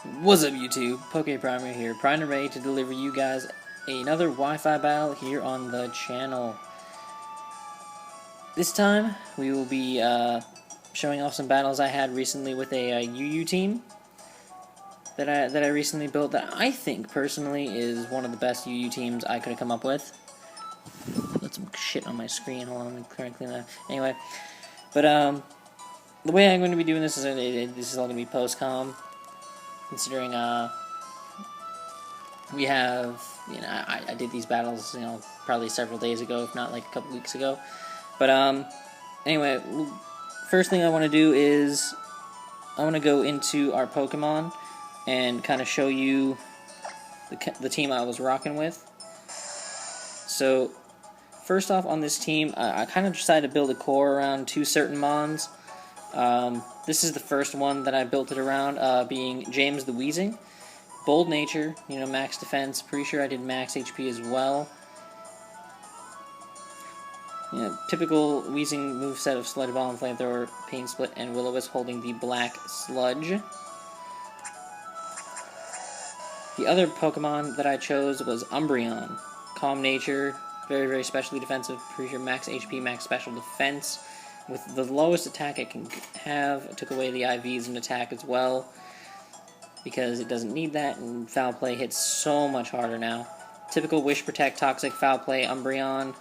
What's up YouTube, Poke Primer here, primed and ready to deliver you guys another Wi-Fi battle here on the channel. This time, we will be showing off some battles I had recently with a UU team that I recently built that I think, personally, is one of the best UU teams I could have come up with. Put some shit on my screen, hold on, let me clean that. Anyway, but the way I'm going to be doing this is, this is all going to be post-com. Considering we have, I did these battles, probably several days ago, if not like a couple weeks ago. But anyway, first thing I want to do is I want to go into our Pokemon and kind of show you the team I was rocking with. So first off, on this team, I kind of decided to build a core around two certain Mons. This is the first one that I built it around, being James the Weezing. Bold nature, max defense. Pretty sure I did max HP as well. Typical Weezing moveset of Sludge Bomb, Flamethrower, Pain Split, and Will-O-Wisp holding the Black Sludge. The other Pokemon that I chose was Umbreon. Calm nature, very, very specially defensive. Pretty sure max HP, max special defense. With the lowest attack it can have. It took away the IVs and attack as well, because it doesn't need that, and Foul Play hits so much harder now. Typical Wish Protect, Toxic, Foul Play, Umbreon.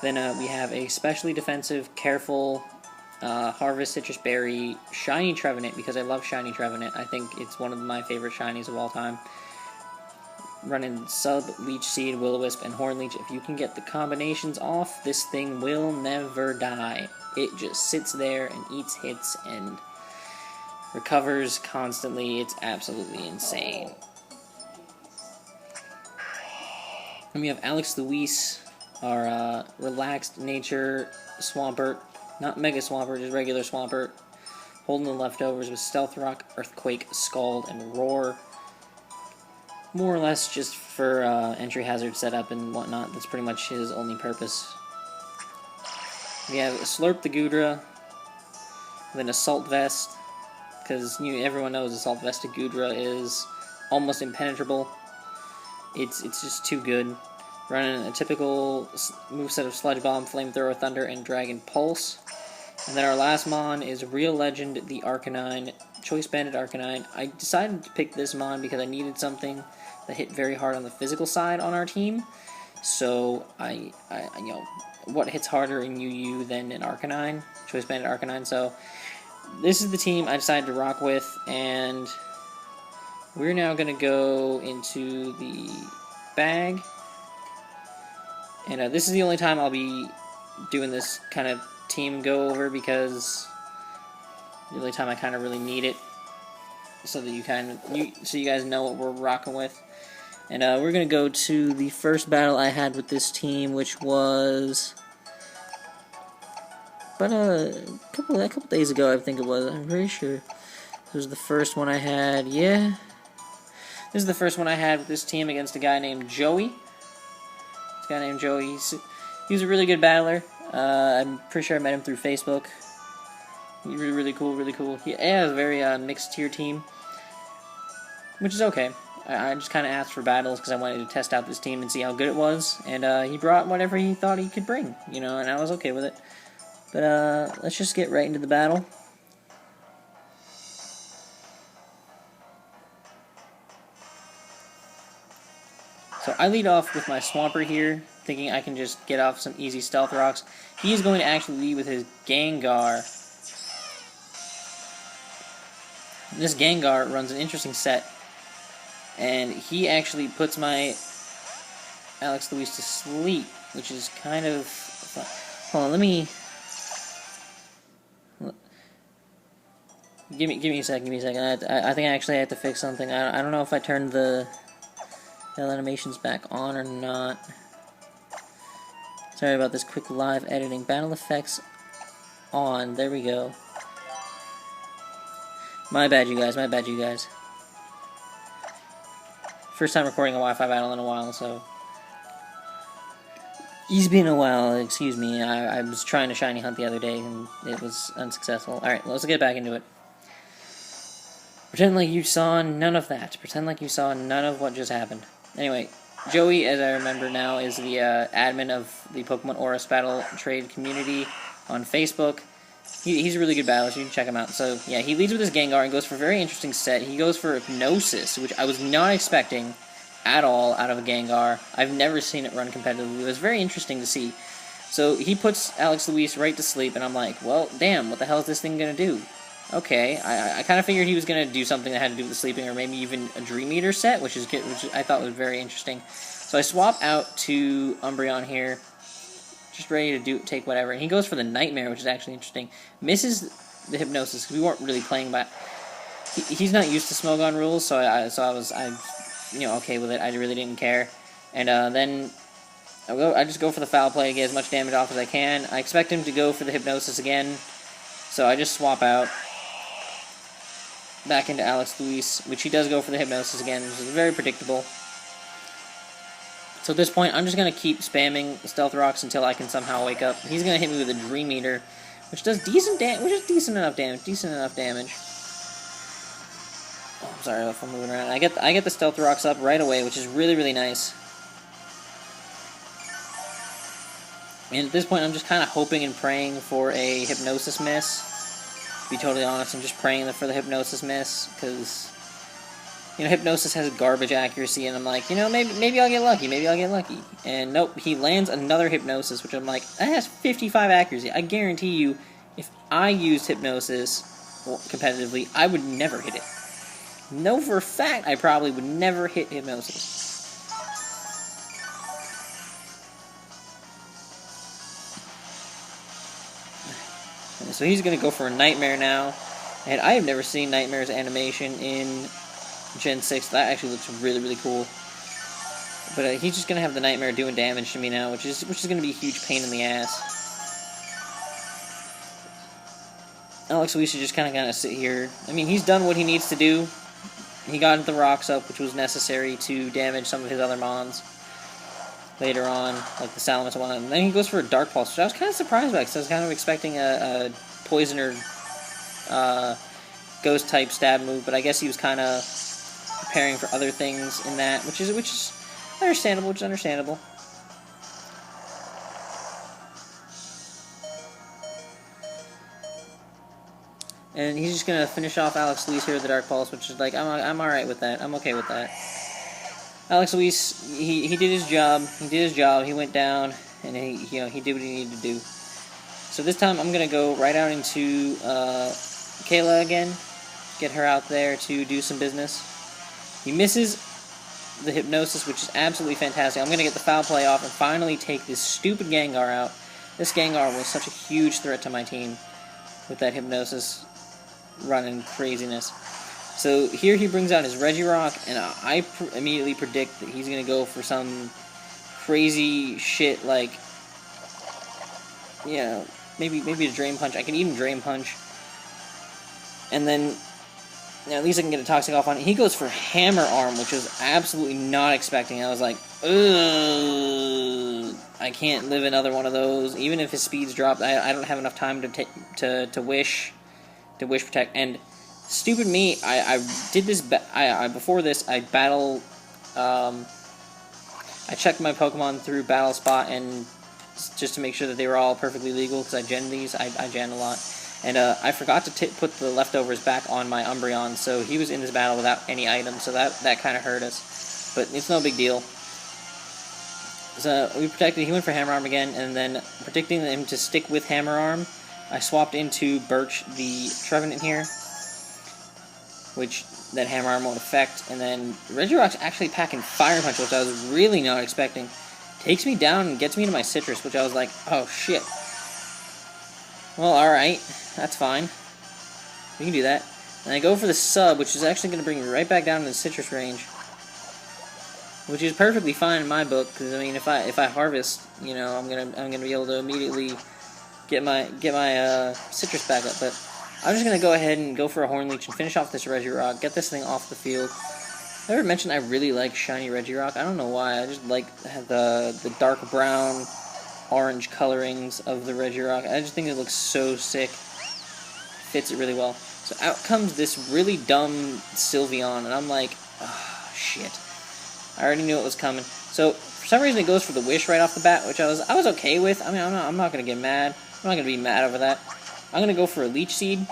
Then we have a specially defensive, careful, Harvest, Citrus Berry, Shiny Trevenant, because I love Shiny Trevenant. I think it's one of my favorite shinies of all time. Running Sub, Leech Seed, Will-O-Wisp, and Horn Leech. If you can get the combinations off, this thing will never die. It just sits there and eats hits and recovers constantly. It's absolutely insane. And we have Alex Luis, our relaxed nature Swampert. Not Mega Swampert, just regular Swampert. Holding the leftovers with Stealth Rock, Earthquake, Scald, and Roar. More or less just for entry hazard setup and whatnot. That's pretty much his only purpose. We have Slurp the Goodra, then Assault Vest, because everyone knows Assault Vested Goodra is almost impenetrable. It's just too good. Running a typical moveset of Sludge Bomb, Flamethrower, Thunder, and Dragon Pulse. And then our last Mon is Real Legend, the Arcanine, Choice Banded Arcanine. I decided to pick this Mon because I needed something that hit very hard on the physical side on our team. So I what hits harder in UU than an Arcanine, Choice Banded Arcanine. So this is the team I decided to rock with, and we're now gonna go into the bag. And this is the only time I'll be doing this kind of team go over, because the only time I kind of really need it, so that you guys know what we're rocking with. And we're gonna go to the first battle I had with this team, which was about a couple days ago, I think it was. I'm pretty sure this was the first one I had. Yeah, this is the first one I had with this team against a guy named Joey. This guy named Joey. He's a really good battler. I'm pretty sure I met him through Facebook. He's really cool, really cool. He has a very mixed tier team, which is okay. I just kind of asked for battles because I wanted to test out this team and see how good it was, and he brought whatever he thought he could bring, and I was okay with it. But let's just get right into the battle. So I lead off with my Swampert here, thinking I can just get off some easy Stealth Rocks. He's going to actually lead with his Gengar. This Gengar runs an interesting set, and he actually puts my Alex Luis to sleep, which is kind of fun. Hold on, let me... Give me a second, I think I actually have to fix something. I don't know if I turned the animations back on or not. Sorry about this quick live editing. Battle effects on. There we go. My bad, you guys. First time recording a Wi-Fi battle in a while, so... It's been a while, excuse me. I was trying to shiny hunt the other day, and it was unsuccessful. Alright, let's get back into it. Pretend like you saw none of that. Pretend like you saw none of what just happened. Anyway, Joey, as I remember now, is the admin of the Pokemon Aura Battle Trade community on Facebook. He's a really good battler, so you can check him out. So, yeah, he leads with his Gengar and goes for a very interesting set. He goes for Hypnosis, which I was not expecting at all out of a Gengar. I've never seen it run competitively. It was very interesting to see. So, he puts Alex Luis right to sleep, and I'm like, well, damn, what the hell is this thing going to do? Okay, I kind of figured he was going to do something that had to do with the sleeping, or maybe even a Dream Eater set, which I thought was very interesting. So I swap out to Umbreon here, just ready to take whatever. And he goes for the Nightmare, which is actually interesting. Misses the Hypnosis, because we weren't really playing by... He's not used to Smogon rules, so I was okay with it. I really didn't care. And then I just go for the Foul Play to get as much damage off as I can. I expect him to go for the Hypnosis again, so I just swap out back into Alex Luis, which he does go for the Hypnosis again, which is very predictable. So at this point, I'm just going to keep spamming Stealth Rocks until I can somehow wake up. He's going to hit me with a Dream Eater, which does decent enough damage. Oh, I'm sorry if I'm moving around. I get the Stealth Rocks up right away, which is really, really nice. And at this point, I'm just kind of hoping and praying for a Hypnosis miss. To be totally honest, I'm just praying for the Hypnosis miss, because, Hypnosis has garbage accuracy, and I'm like, maybe I'll get lucky, And nope, he lands another Hypnosis, which I'm like, that has 55 accuracy. I guarantee you, if I used Hypnosis competitively, I would never hit it. No, for a fact, I probably would never hit Hypnosis. So he's going to go for a Nightmare now. And I have never seen Nightmare's animation in Gen 6. That actually looks really, really cool. But he's just going to have the Nightmare doing damage to me now, which is going to be a huge pain in the ass. Alex Luis is just kind of going to sit here. I mean, he's done what he needs to do. He got the rocks up, which was necessary to damage some of his other mons later on, like the Salamis one. And then he goes for a Dark Pulse, which I was kind of surprised by, because I was kind of expecting a Poison or Ghost-type stab move, but I guess he was kind of preparing for other things in that, which is understandable, And he's just gonna finish off Alex Luis here with the Dark Pulse, which is like, I'm alright with that. I'm okay with that. Alex Luis, he did his job. He went down, and he did what he needed to do. So this time I'm gonna go right out into Kayla again, get her out there to do some business. He misses the Hypnosis, which is absolutely fantastic. I'm gonna get the Foul Play off and finally take this stupid Gengar out. This Gengar was such a huge threat to my team with that Hypnosis running craziness. So here he brings out his Regirock, and I immediately predict that he's going to go for some crazy shit like, maybe a Drain Punch. I can even Drain Punch. And then, at least I can get a Toxic off on it. He goes for Hammer Arm, which I was absolutely not expecting. I was like, ugh, I can't live another one of those. Even if his speed's dropped, I don't have enough time to Wish Protect. And stupid me, I did this, before this, I checked my Pokemon through Battle Spot, and just to make sure that they were all perfectly legal, because I gen these, I gen a lot. And I forgot to put the leftovers back on my Umbreon, so he was in this battle without any items, so that kind of hurt us. But it's no big deal. So we protected, he went for Hammer Arm again, and then predicting him to stick with Hammer Arm, I swapped into Birch the Trevenant here, which that Hammer Arm won't affect, and then Regirock's actually packing Fire Punch, which I was really not expecting. Takes me down and gets me to my Citrus, which I was like, oh shit. Well, alright, that's fine. We can do that. And I go for the Sub, which is actually going to bring me right back down to the Citrus range, which is perfectly fine in my book, because I mean, if I harvest, I'm gonna be able to immediately get my Citrus back up. But I'm just gonna go ahead and go for a Horn Leech and finish off this Regirock, get this thing off the field. I never mentioned I really like shiny Regirock. I don't know why. I just like the dark brown, orange colorings of the Regirock. I just think it looks so sick. Fits it really well. So out comes this really dumb Sylveon, and I'm like, oh, shit. I already knew it was coming. So, for some reason it goes for the Wish right off the bat, which I was okay with. I mean, I'm not going to get mad. I'm not going to be mad over that. I'm going to go for a Leech Seed,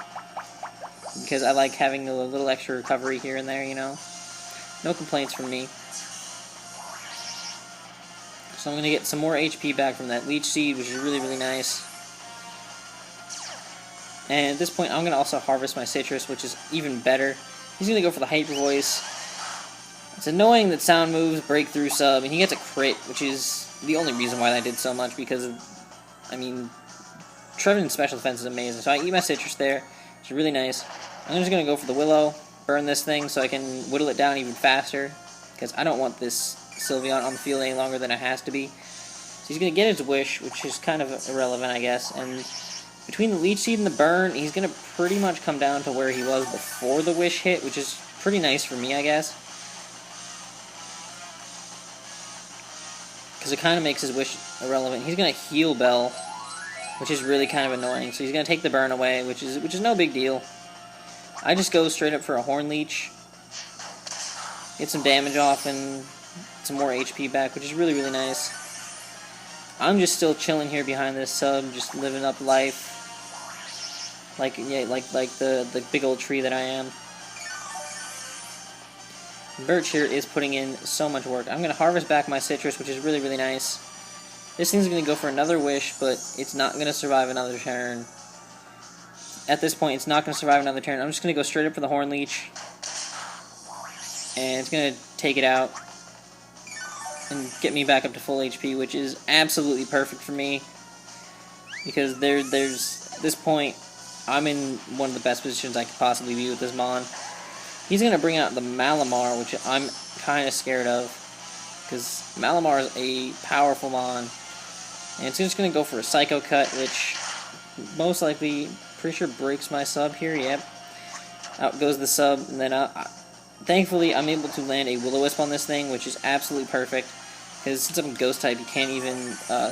because I like having a little extra recovery here and there, you know. No complaints from me. So I'm going to get some more HP back from that Leech Seed, which is really, really nice. And at this point, I'm going to also harvest my Citrus, which is even better. He's going to go for the Hyper Voice. It's annoying that Sound Moves break through sub, and he gets a crit, which is the only reason why I did so much, because, I mean, Trevenant's special defense is amazing. So I eat my Citrus there, which is really nice. I'm just going to go for the Willow, burn this thing so I can whittle it down even faster, because I don't want this Sylveon on the field any longer than it has to be. So he's going to get his Wish, which is kind of irrelevant, I guess, and between the Leech Seed and the burn, he's going to pretty much come down to where he was before the Wish hit, which is pretty nice for me, I guess. Because it kind of makes his Wish irrelevant. He's going to heal Bell, which is really kind of annoying. So he's going to take the burn away, which is no big deal. I just go straight up for a Horn Leech, get some damage off and some more HP back, which is really, really nice. I'm just still chilling here behind this sub, just living up life. Like the big old tree that I am. Birch here is putting in so much work. I'm going to harvest back my Citrus, which is really, really nice. This thing's going to go for another Wish, but it's not going to survive another turn. At this point, it's not going to survive another turn. I'm just going to go straight up for the Horn Leech. And it's going to take it out and get me back up to full HP, which is absolutely perfect for me. Because there's this point, I'm in one of the best positions I could possibly be with this Mon. He's going to bring out the Malamar, which I'm kind of scared of. Because Malamar is a powerful Mon. And it's just going to go for a Psycho Cut, which most likely, pretty sure breaks my sub here. Yep. Out goes the sub. And then, thankfully, I'm able to land a Will-O-Wisp on this thing, which is absolutely perfect. Because since I'm Ghost type, you can't even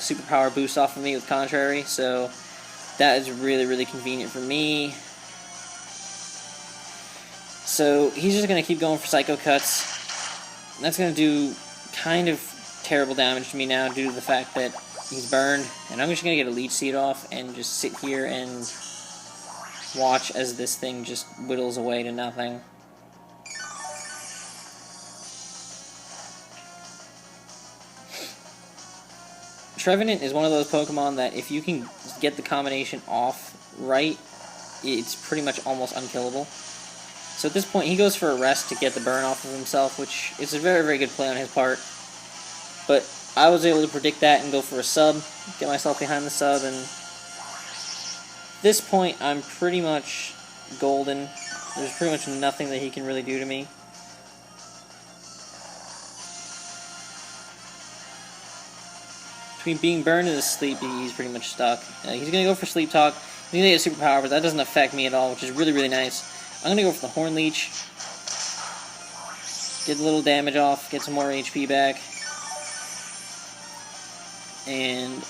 superpower boost off of me with Contrary. So that is really, really convenient for me. So he's just going to keep going for Psycho Cuts. That's going to do kind of terrible damage to me now due to the fact that he's burned. And I'm just going to get a Leech Seed off and just sit here and watch as this thing just whittles away to nothing. Trevenant is one of those Pokemon that if you can get the combination off right, it's pretty much almost unkillable. So at this point, he goes for a rest to get the burn off of himself, which is a very, very good play on his part. But I was able to predict that and go for a sub, get myself behind the sub, and at this point, I'm pretty much golden. There's pretty much nothing that he can really do to me. Between being burned and asleep, he's pretty much stuck. He's going to go for Sleep Talk. He's going to get a superpower, but that doesn't affect me at all, which is really, really nice. I'm going to go for the Horn Leech. Get a little damage off, get some more HP back. And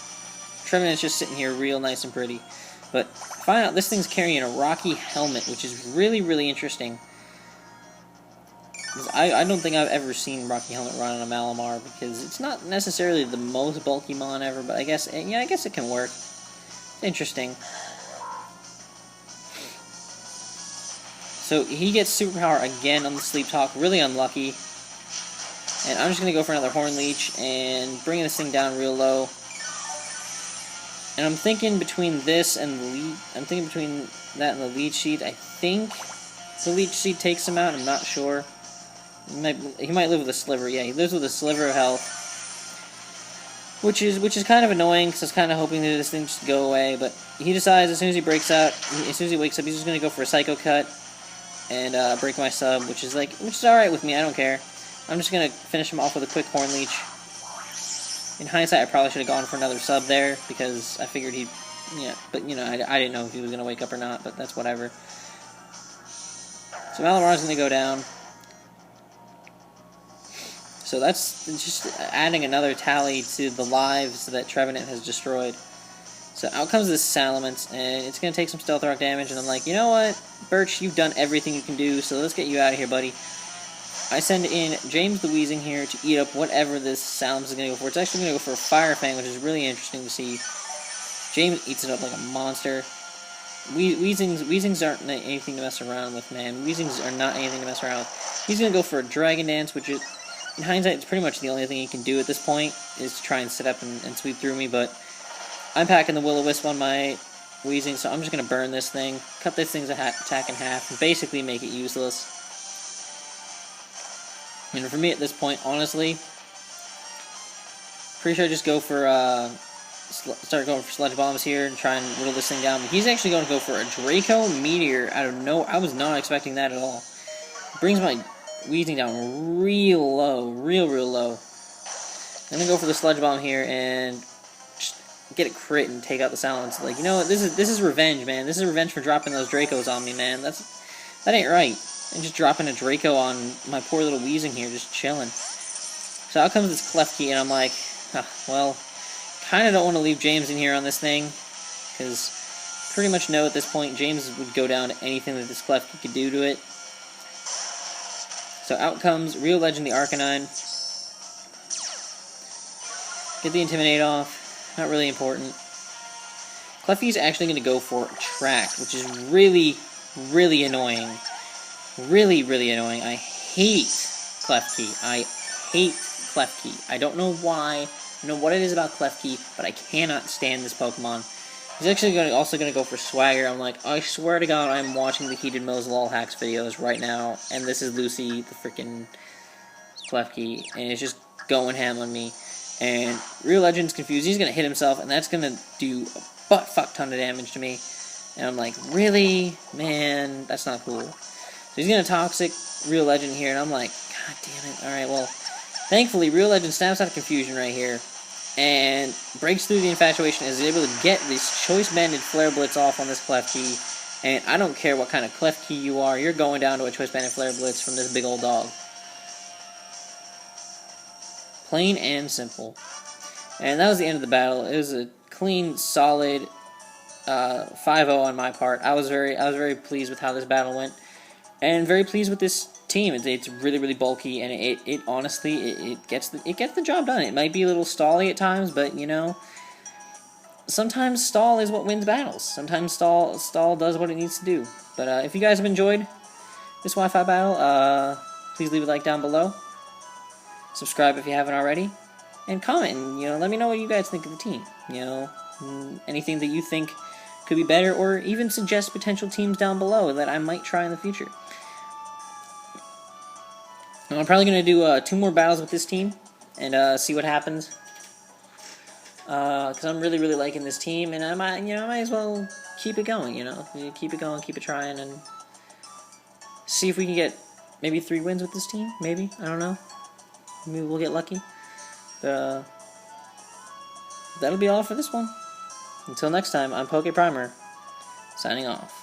Trevenant's just sitting here real nice and pretty. But find out this thing's carrying a Rocky Helmet, which is really, really interesting. I don't think I've ever seen Rocky Helmet run on a Malamar, because it's not necessarily the most bulky Mon ever, but I guess it can work. It's interesting. So he gets Superpower again on the Sleep Talk, really unlucky. And I'm just going to go for another Horn Leech and bring this thing down real low. And I'm thinking between this and between that and the Leech Seed. I think the Leech Seed takes him out. I'm not sure. He might live with a sliver. Yeah, he lives with a sliver of health. Which is kind of annoying, because I was kind of hoping that this thing just go away. But he decides as soon as he wakes up, he's just going to go for a Psycho Cut and break my sub, which is alright with me. I don't care. I'm just going to finish him off with a quick Horn Leech. In hindsight, I probably should have gone for another sub there, because I figured he'd... Yeah, but, you know, I didn't know if he was going to wake up or not, but that's whatever. So Malamar's going to go down. So that's just adding another tally to the lives that Trevenant has destroyed. So out comes this Salamence, and it's going to take some Stealth Rock damage, and I'm like, you know what? Birch, you've done everything you can do, so let's get you out of here, buddy. I send in James the Weezing here to eat up whatever this Salamence is going to go for. It's actually going to go for a Fire Fang, which is really interesting to see. James eats it up like a monster. Weezings aren't anything to mess around with, man. Weezings are not anything to mess around with. He's going to go for a Dragon Dance, which is, in hindsight, it's pretty much the only thing he can do at this point, is to try and sit up and sweep through me, but I'm packing the Will-O-Wisp on my Weezing, so I'm just going to burn this thing, cut this thing's attack in half, and basically make it useless. And for me at this point, honestly, pretty sure I just go for, start going for Sludge Bombs here and try and whittle this thing down. But he's actually going to go for a Draco Meteor out of nowhere. I was not expecting that at all. Brings my Weezing down real low, real low. I'm going to go for the Sludge Bomb here and just get a crit and take out the Salamence. Like, you know what, this is revenge, man. This is revenge for dropping those Dracos on me, man. That ain't right. And just dropping a Draco on my poor little Weezing here, just chilling. So out comes this Klefki, and I'm like, well, kind of don't want to leave James in here on this thing, because pretty much know at this point James would go down to anything that this Klefki could do to it. So out comes Real Legend the Arcanine. Get the Intimidate off. Not really important. Klefki's actually going to go for Attract, which is really annoying. Really annoying. I hate Klefki. I hate Klefki. I don't know why. I don't know what it is about Klefki, but I cannot stand this Pokemon. He's actually also going to go for Swagger. I'm like, I swear to God, I'm watching the Heated Mills LOL Hacks videos right now, and this is Lucy, the freaking Klefki, and it's just going ham on me. And Real Legend's confused. He's going to hit himself, and that's going to do a butt-fuck ton of damage to me. And I'm like, really? Man, that's not cool. So he's going to Toxic Real Legend here, and I'm like, God damn it. Alright, well, thankfully, Real Legend snaps out of confusion right here, and breaks through the Infatuation, and is able to get this Choice Banded Flare Blitz off on this Klefki. And I don't care what kind of Klefki you are, you're going down to a Choice Banded Flare Blitz from this big old dog. Plain and simple. And that was the end of the battle. It was a clean, solid 5-0 on my part. I was very pleased with how this battle went, and very pleased with this team. It's really bulky, and it honestly it gets the job done. It might be a little stally at times, but you know, sometimes stall is what wins battles. Sometimes stall does what it needs to do. But if you guys have enjoyed this Wi-Fi battle, please leave a like down below. Subscribe if you haven't already, and comment. And, you know, let me know what you guys think of the team. You know, anything that you think could be better, or even suggest potential teams down below that I might try in the future. And I'm probably going to do 2 more battles with this team and see what happens. Because I'm really liking this team, and I might as well keep it going. You know, keep it going, keep it trying, and see if we can get maybe 3 wins with this team. Maybe, I don't know. Maybe we'll get lucky. But that'll be all for this one. Until next time, I'm PokePrimer, signing off.